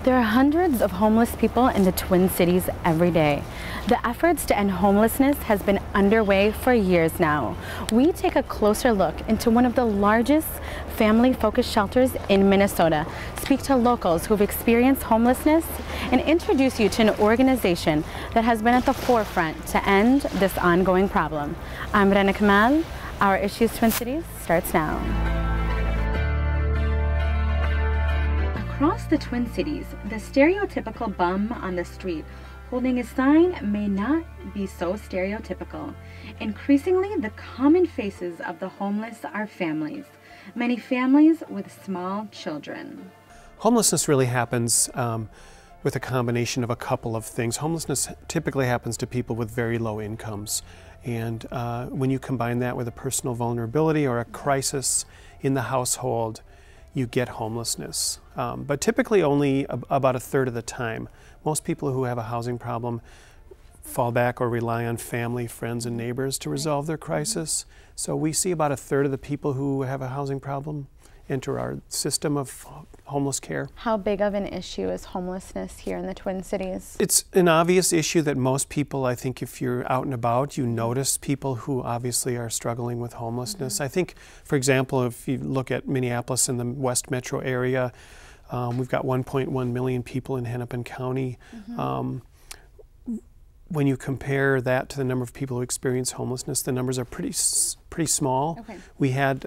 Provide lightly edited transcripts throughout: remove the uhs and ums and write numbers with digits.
There are hundreds of homeless people in the Twin Cities every day. The efforts to end homelessness has been underway for years now. We take a closer look into one of the largest family-focused shelters in Minnesota, speak to locals who've experienced homelessness, and introduce you to an organization that has been at the forefront to end this ongoing problem. I'm Rena Kamal. Our Issues Twin Cities starts now. Across the Twin Cities, the stereotypical bum on the street holding a sign may not be so stereotypical. Increasingly, the common faces of the homeless are families, many families with small children. Homelessness really happens with a combination of a couple of things. Homelessness typically happens to people with very low incomes. And when you combine that with a personal vulnerability or a crisis in the household, you get homelessness. But typically only about a third of the time. Most people who have a housing problem fall back or rely on family, friends, and neighbors to resolve their crisis. So we see about a third of the people who have a housing problem enter our system of homeless care. How big of an issue is homelessness here in the Twin Cities? It's an obvious issue that most people, I think if you're out and about, you notice people who obviously are struggling with homelessness. I think, for example, if you look at Minneapolis and the West Metro area, we've got 1.1 million people in Hennepin County. When you compare that to the number of people who experience homelessness, the numbers are pretty small. Okay. We had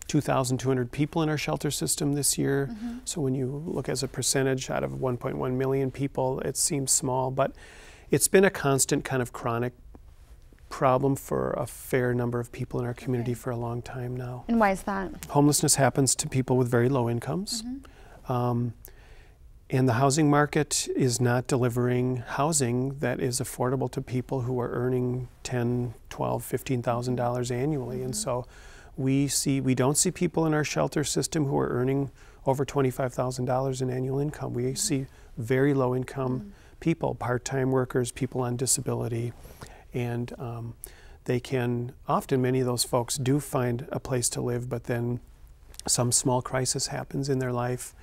2,200 people in our shelter system this year. So when you look as a percentage out of 1.1 million people, it seems small, but it's been a constant kind of chronic problem for a fair number of people in our community for a long time now. And why is that? Homelessness happens to people with very low incomes. And the housing market is not delivering housing that is affordable to people who are earning $10,000, $12,000, $15,000 annually. And so we don't see people in our shelter system who are earning over $25,000 in annual income. We see very low income people, part-time workers, people on disability, and they can, often many of those folks do find a place to live, but then some small crisis happens in their life,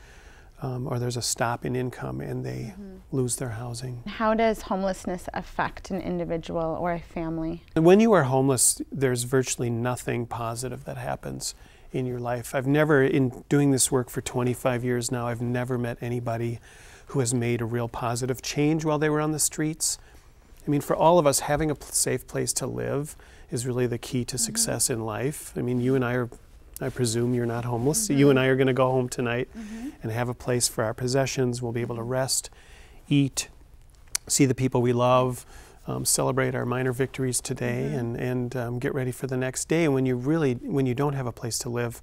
or there's a stop in income and they lose their housing. How does homelessness affect an individual or a family? When you are homeless, there's virtually nothing positive that happens in your life. I've never, in doing this work for 25 years now, I've never met anybody who has made a real positive change while they were on the streets. I mean, for all of us, having a safe place to live is really the key to success in life. I mean, you and I presume you're not homeless. So you and I are going to go home tonight and have a place for our possessions. We'll be able to rest, eat, see the people we love, celebrate our minor victories today, and get ready for the next day. And when you don't have a place to live,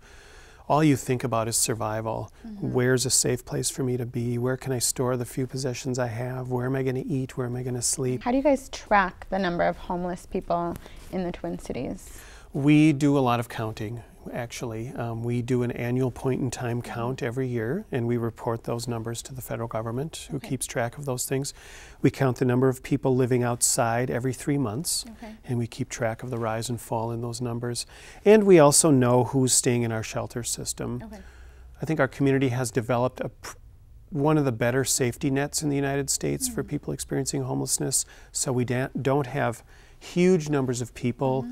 all you think about is survival. Where's a safe place for me to be? Where can I store the few possessions I have? Where am I going to eat? Where am I going to sleep? How do you guys track the number of homeless people in the Twin Cities? We do a lot of counting, actually. We do an annual point-in-time count every year, and we report those numbers to the federal government, who keeps track of those things. We count the number of people living outside every 3 months, and we keep track of the rise and fall in those numbers. And we also know who's staying in our shelter system. I think our community has developed one of the better safety nets in the United States for people experiencing homelessness, so we don't have huge numbers of people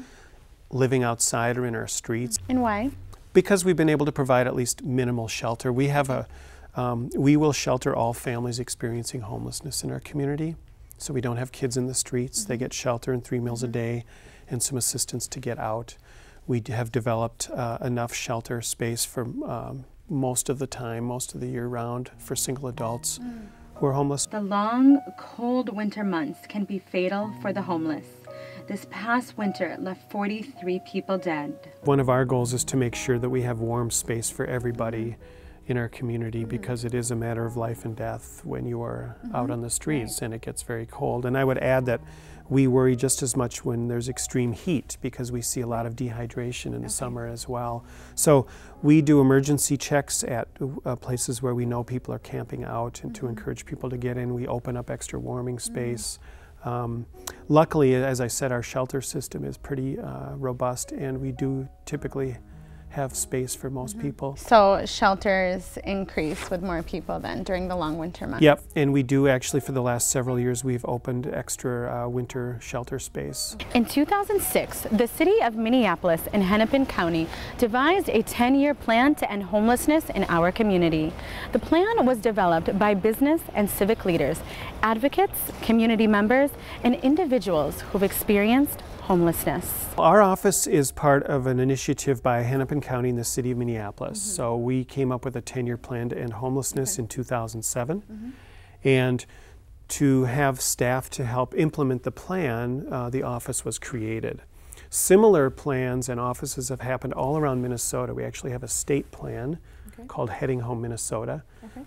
living outside or in our streets. And why? Because we've been able to provide at least minimal shelter. We have we will shelter all families experiencing homelessness in our community. So we don't have kids in the streets. They get shelter and 3 meals a day and some assistance to get out. We have developed enough shelter space for most of the time, most of the year round, for single adults who are homeless. The long, cold winter months can be fatal for the homeless. This past winter left 43 people dead. One of our goals is to make sure that we have warm space for everybody in our community, because it is a matter of life and death when you are out on the streets and it gets very cold. And I would add that we worry just as much when there's extreme heat, because we see a lot of dehydration in the summer as well. So we do emergency checks at places where we know people are camping out, and to encourage people to get in, we open up extra warming space. Luckily, as I said, our shelter system is pretty robust, and we do typically have space for most people. So shelters increase with more people then during the long winter months? Yep, and we do actually for the last several years we've opened extra winter shelter space. In 2006, the city of Minneapolis in Hennepin County devised a 10-year plan to end homelessness in our community. The plan was developed by business and civic leaders, advocates, community members, and individuals who've experienced homelessness. Our office is part of an initiative by Hennepin County and the city of Minneapolis. So we came up with a 10-year plan to end homelessness in 2007. And to have staff to help implement the plan, the office was created. Similar plans and offices have happened all around Minnesota. We actually have a state plan called Heading Home Minnesota.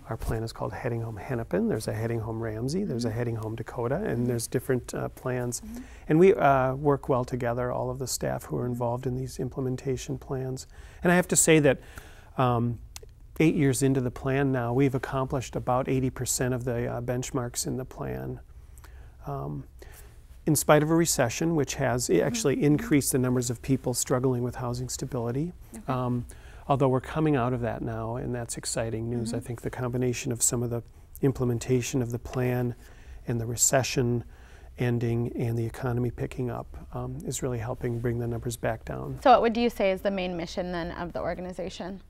Our plan is called Heading Home Hennepin. There's a Heading Home Ramsey, there's a Heading Home Dakota, and there's different plans. And we work well together, all of the staff who are involved in these implementation plans. And I have to say that 8 years into the plan now, we've accomplished about 80% of the benchmarks in the plan. In spite of a recession, which has actually increased the numbers of people struggling with housing stability. Although we're coming out of that now, and that's exciting news. I think the combination of some of the implementation of the plan and the recession ending and the economy picking up is really helping bring the numbers back down. So what would you say is the main mission then of the organization?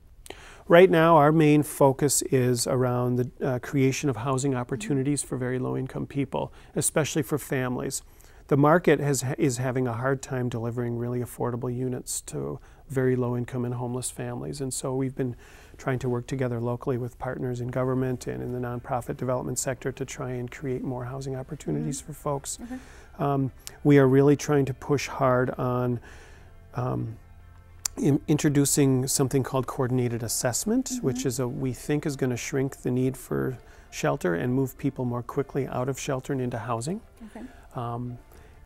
Right now, our main focus is around the creation of housing opportunities for very low-income people, especially for families. The market is having a hard time delivering really affordable units to very low-income and homeless families, and so we've been trying to work together locally with partners in government and in the nonprofit development sector to try and create more housing opportunities for folks. We are really trying to push hard on introducing something called coordinated assessment, which is we think is going to shrink the need for shelter and move people more quickly out of shelter and into housing.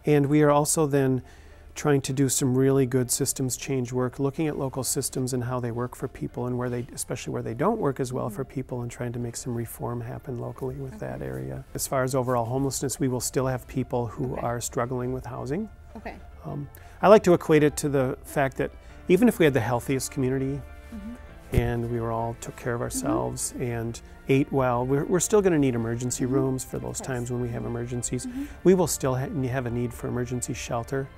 And we are also then trying to do some really good systems change work, looking at local systems and how they work for people and where they, especially where they don't work as well for people, and trying to make some reform happen locally with that area. As far as overall homelessness, we will still have people who are struggling with housing. I like to equate it to the fact that even if we had the healthiest community and we all took care of ourselves and ate well, we're still going to need emergency rooms for those times when we have emergencies. We will still have a need for emergency shelter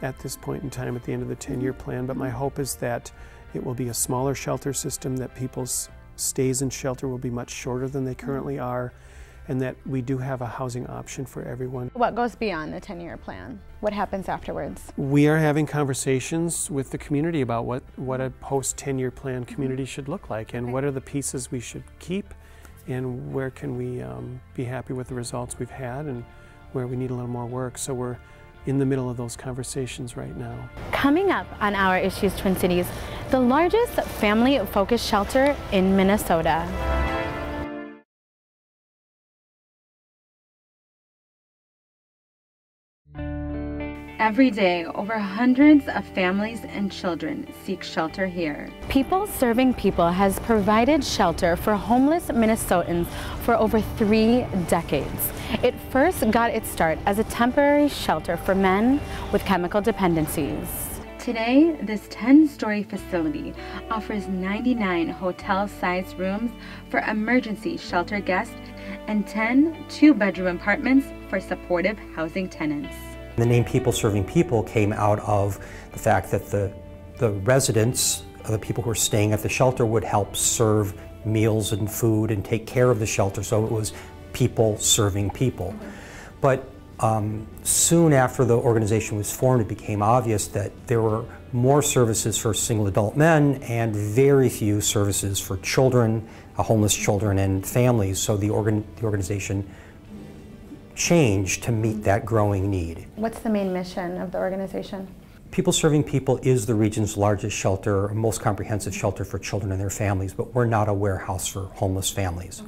at this point in time at the end of the 10-year plan, but my hope is that it will be a smaller shelter system, that people's stays in shelter will be much shorter than they currently are, and that we do have a housing option for everyone. What goes beyond the 10-year plan? What happens afterwards? We are having conversations with the community about what a post-10-year plan community should look like, and what are the pieces we should keep, and where can we be happy with the results we've had, and where we need a little more work. So we're in the middle of those conversations right now. Coming up on Our Issues Twin Cities, the largest family-focused shelter in Minnesota. Every day, over hundreds of families and children seek shelter here. People Serving People has provided shelter for homeless Minnesotans for over 3 decades. It first got its start as a temporary shelter for men with chemical dependencies. Today, this 10-story facility offers 99 hotel-sized rooms for emergency shelter guests and 10 2-bedroom apartments for supportive housing tenants. The name People Serving People came out of the fact that the residents, the people who were staying at the shelter, would help serve meals and food and take care of the shelter, so it was people serving people. But soon after the organization was formed, it became obvious that there were more services for single adult men and very few services for children, homeless children and families, so the organization changed to meet that growing need. What's the main mission of the organization? People Serving People is the region's largest shelter, most comprehensive shelter for children and their families, but we're not a warehouse for homeless families.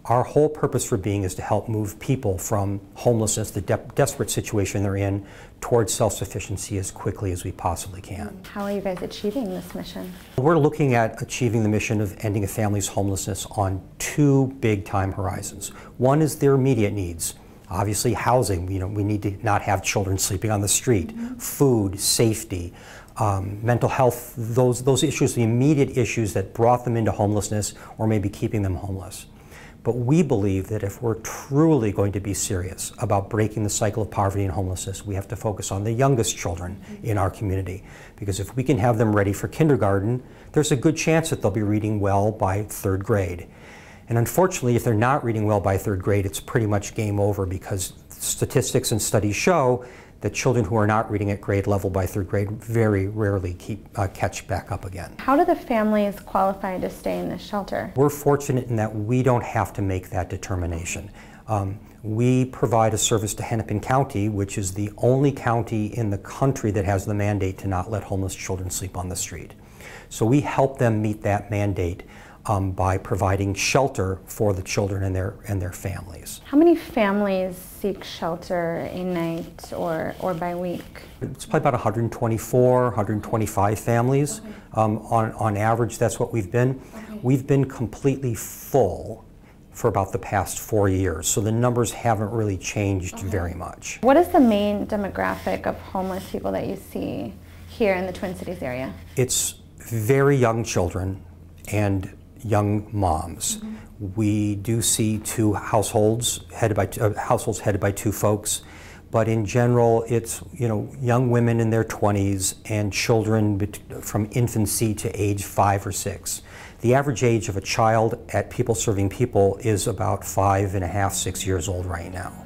Our whole purpose for being is to help move people from homelessness, the desperate situation they're in, towards self-sufficiency as quickly as we possibly can. How are you guys achieving this mission? We're looking at achieving the mission of ending a family's homelessness on 2 big time horizons. One is their immediate needs. Obviously housing, we need to not have children sleeping on the street, food, safety, mental health, those issues, the immediate issues that brought them into homelessness or maybe keeping them homeless. But we believe that if we're truly going to be serious about breaking the cycle of poverty and homelessness, we have to focus on the youngest children in our community. Because if we can have them ready for kindergarten, there's a good chance that they'll be reading well by 3rd grade. And unfortunately, if they're not reading well by 3rd grade, it's pretty much game over, because statistics and studies show that children who are not reading at grade level by 3rd grade very rarely catch back up again. How do the families qualify to stay in this shelter? We're fortunate in that we don't have to make that determination. We provide a service to Hennepin County, which is the only county in the country that has the mandate to not let homeless children sleep on the street. So we help them meet that mandate by providing shelter for the children and their families. How many families seek shelter a night or by week? It's probably about 124, 125 families. Okay. On average, that's what we've been. Okay. We've been completely full for about the past 4 years, so the numbers haven't really changed very much. What is the main demographic of homeless people that you see here in the Twin Cities area? It's very young children and young moms. We do see two households headed by 2 folks, but in general, it's young women in their 20s and children from infancy to age 5 or 6. The average age of a child at People Serving People is about 5.5, 6 years old right now.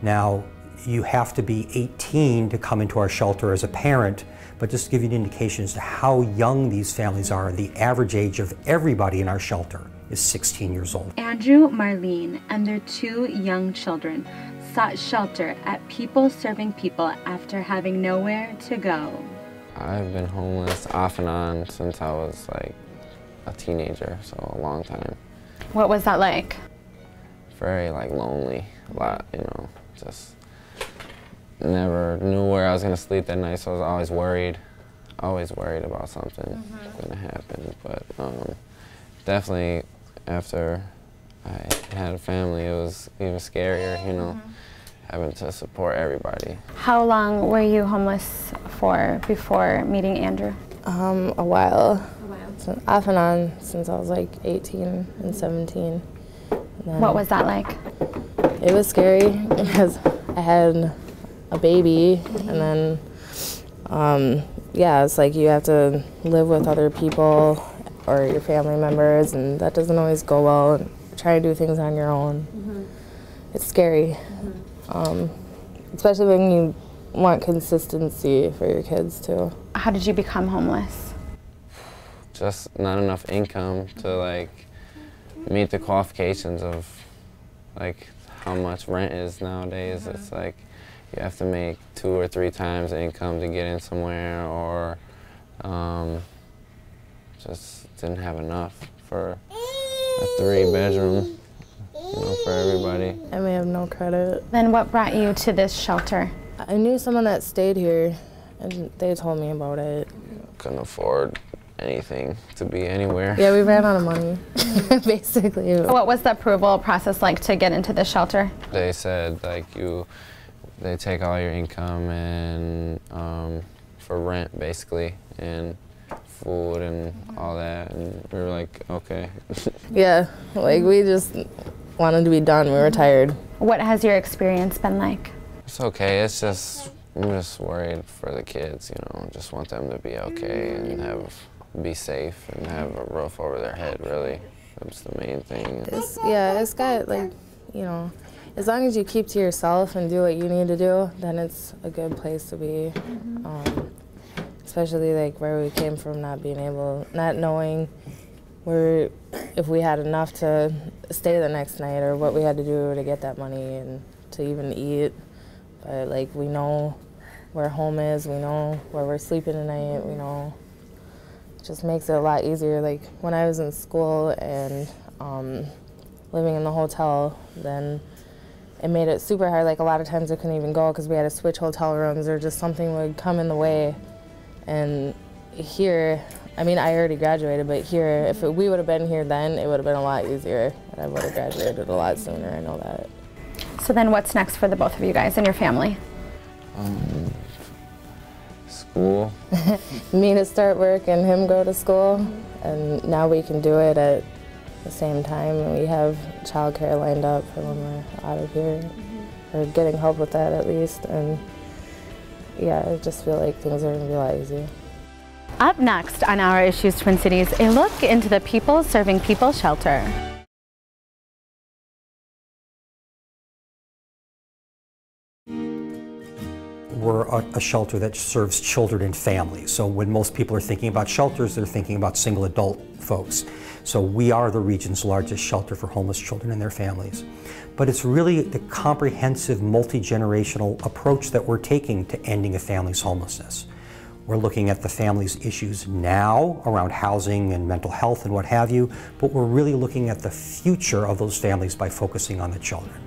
Now, you have to be 18 to come into our shelter as a parent, but just to give you an indication as to how young these families are, the average age of everybody in our shelter is 16 years old. Andrew, Marlene, and their 2 young children sought shelter at People Serving People after having nowhere to go. I've been homeless off and on since I was like a teenager, so a long time. What was that like? Very lonely, a lot, just never knew where I was gonna sleep that night, so I was always worried about something gonna happen. But definitely after I had a family, it was even scarier, having to support everybody. How long were you homeless for before meeting Andrew? A while. So off and on since I was like 18 and 17. And what was that like? It was scary because I had a baby, and then yeah, it's like you have to live with other people or your family members, and that doesn't always go well. And try to do things on your own. It's scary, especially when you want consistency for your kids too. How did you become homeless? Just not enough income to meet the qualifications of how much rent is nowadays. It's like you have to make 2 or 3 times the income to get in somewhere, or just didn't have enough for a 3-bedroom, for everybody. I may have no credit. Then what brought you to this shelter? I knew someone that stayed here, and they told me about it. Couldn't afford anything to be anywhere. Yeah, we ran out of money, basically. What was the approval process like to get into the shelter? They said they take all your income and for rent basically, and food and all that, and we were like, okay. Yeah, we just wanted to be done. We were tired. What has your experience been like? It's okay. It's just, I'm just worried for the kids, just want them to be okay and be safe and have a roof over their head, really. That's the main thing. It's got as long as you keep to yourself and do what you need to do, then it's a good place to be. Especially where we came from, not knowing if we had enough to stay the next night or what we had to do to get that money and to even eat. But we know where home is, we know where we're sleeping tonight, we know. It just makes it a lot easier. When I was in school and living in the hotel, then it made it super hard. A lot of times I couldn't even go because we had to switch hotel rooms or just something would come in the way. And here, I already graduated, but here, if we would have been here then, it would have been a lot easier. And I would have graduated a lot sooner, I know that. So then what's next for the both of you guys and your family? School school. Me to start work and him go to school, and now we can do it at the same time. And we have childcare lined up for when we're out of here, or getting help with that at least. And yeah, I just feel like things are going to be a lot easier. Up next on Our Issues Twin Cities, a look into the People Serving People shelter. We're a shelter that serves children and families. So when most people are thinking about shelters, they're thinking about single adult folks. So we are the region's largest shelter for homeless children and their families. But it's really the comprehensive, multi-generational approach that we're taking to ending a family's homelessness. We're looking at the family's issues now around housing and mental health and what have you, but we're really looking at the future of those families by focusing on the children.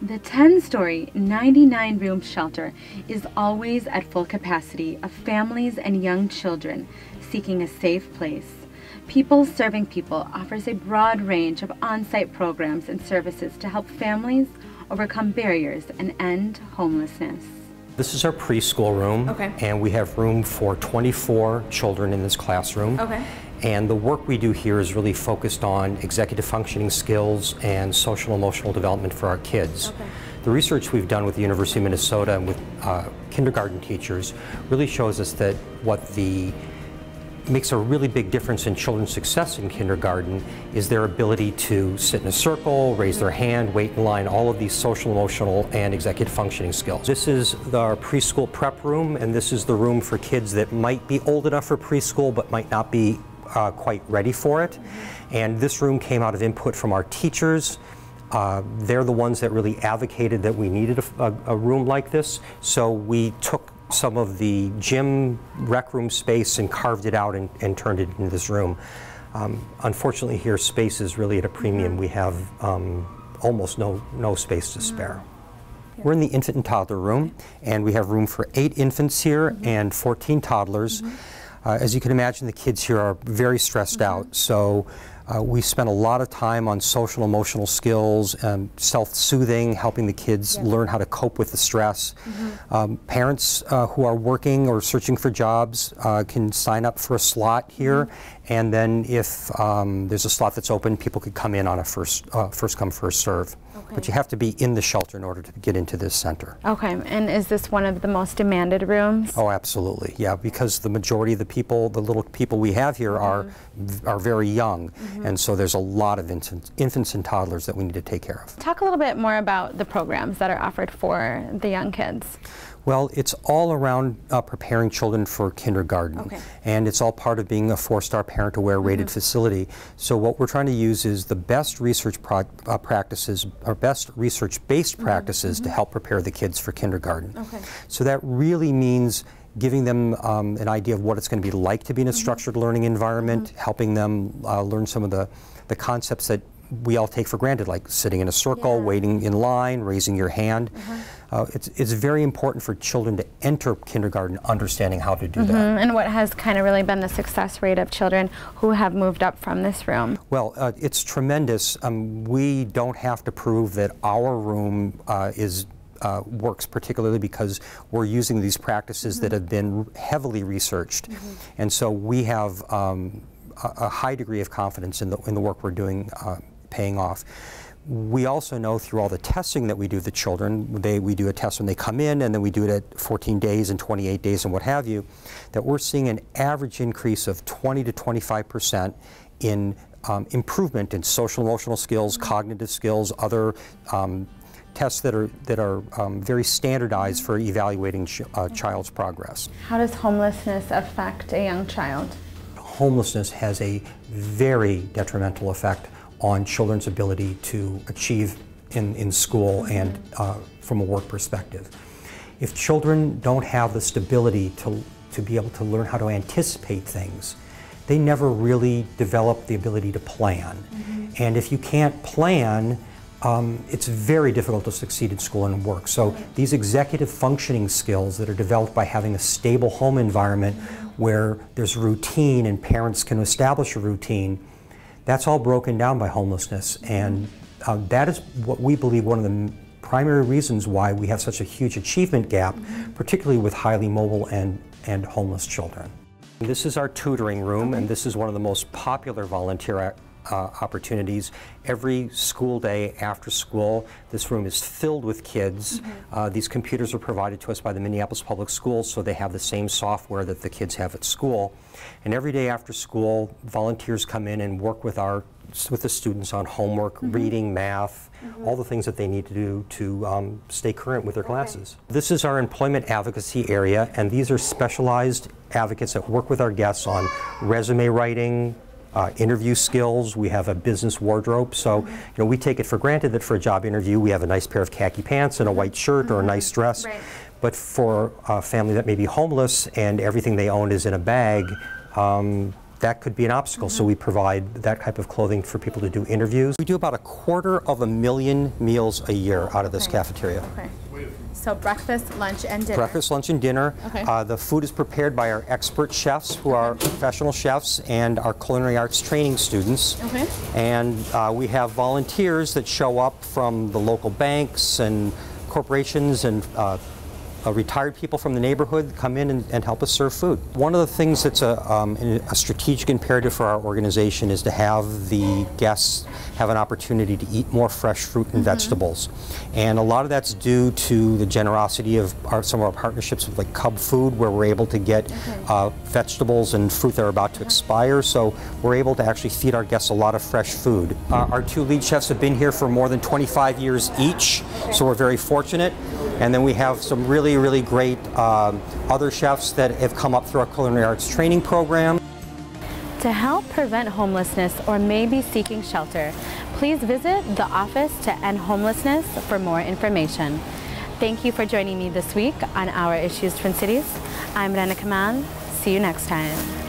The 10-story, 99-room shelter is always at full capacity of families and young children seeking a safe place. People Serving People offers a broad range of on-site programs and services to help families overcome barriers and end homelessness. This is our preschool room, and we have room for 24 children in this classroom. And the work we do here is really focused on executive functioning skills and social emotional development for our kids. The research we've done with the University of Minnesota and with kindergarten teachers really shows us that what makes a really big difference in children's success in kindergarten is their ability to sit in a circle, raise their hand, wait in line, all of these social, emotional, and executive functioning skills. This is our preschool prep room, and this is the room for kids that might be old enough for preschool but might not be quite ready for it. And this room came out of input from our teachers. They're the ones that really advocated that we needed a room like this, so we took some of the gym rec room space and carved it out and turned it into this room. Unfortunately here, space is really at a premium. We have almost no space to spare. We're in the infant and toddler room, and we have room for 8 infants here and 14 toddlers. As you can imagine, the kids here are very stressed out, so we spent a lot of time on social emotional skills and self-soothing, helping the kids learn how to cope with the stress. Parents who are working or searching for jobs can sign up for a slot here, and then if there's a slot that's open, people could come in on a first come, first serve. But you have to be in the shelter in order to get into this center. And is this one of the most demanded rooms? Oh, absolutely, yeah, because the majority of the people, the little people we have here are very young, and so there's a lot of infants and toddlers that we need to take care of. Talk a little bit more about the programs that are offered for the young kids. Well, it's all around preparing children for kindergarten, and it's all part of being a 4-star parent-aware rated facility. So what we're trying to use is the best research practices, or best research-based practices to help prepare the kids for kindergarten. So that really means giving them an idea of what it's going to be like to be in a structured learning environment, helping them learn some of the concepts that we all take for granted, like sitting in a circle, waiting in line, raising your hand. It's very important for children to enter kindergarten understanding how to do that. And what has kind of really been the success rate of children who have moved up from this room? Well, it's tremendous. We don't have to prove that our room works, particularly because we're using these practices that have been heavily researched. And so we have a high degree of confidence in the work we're doing paying off. We also know through all the testing that we do with the children, we do a test when they come in, and then we do it at 14 days and 28 days and what have you, that we're seeing an average increase of 20 to 25% in improvement in social emotional skills, cognitive skills, other tests that are very standardized for evaluating a child's progress. How does homelessness affect a young child? Homelessness has a very detrimental effect on children's ability to achieve in school and from a work perspective. If children don't have the stability to be able to learn how to anticipate things, they never really develop the ability to plan. And if you can't plan, it's very difficult to succeed in school and work. So these executive functioning skills that are developed by having a stable home environment where there's routine and parents can establish a routine, that's all broken down by homelessness. And that is what we believe one of the primary reasons why we have such a huge achievement gap, particularly with highly mobile and and homeless children. This is our tutoring room, and this is one of the most popular volunteer opportunities. Every school day after school, this room is filled with kids. These computers are provided to us by the Minneapolis Public Schools, so they have the same software that the kids have at school. And every day after school, volunteers come in and work with the students on homework, reading, math, all the things that they need to do to stay current with their classes. This is our employment advocacy area, and these are specialized advocates that work with our guests on resume writing, interview skills. We have a business wardrobe, so we take it for granted that for a job interview we have a nice pair of khaki pants and a white shirt or a nice dress. Right. But for a family that may be homeless and everything they own is in a bag, that could be an obstacle. So we provide that type of clothing for people to do interviews. We do about 250,000 meals a year out of this cafeteria. Okay. So breakfast, lunch, and dinner. Breakfast, lunch, and dinner. Okay. The food is prepared by our expert chefs, who are professional chefs, and our culinary arts training students. Okay. And we have volunteers that show up from the local banks and corporations and retired people from the neighborhood come in and help us serve food. One of the things that's a strategic imperative for our organization is to have the guests have an opportunity to eat more fresh fruit and vegetables. And a lot of that's due to the generosity of some of our partnerships with like Cub Food, where we're able to get vegetables and fruit that are about to expire. So we're able to actually feed our guests a lot of fresh food. Our two lead chefs have been here for more than 25 years each, so we're very fortunate. And then we have some really, really great other chefs that have come up through our culinary arts training program. To help prevent homelessness or maybe seeking shelter, please visit the Office to End Homelessness for more information. Thank you for joining me this week on Our Issues Twin Cities. I'm Rena Kaman. See you next time.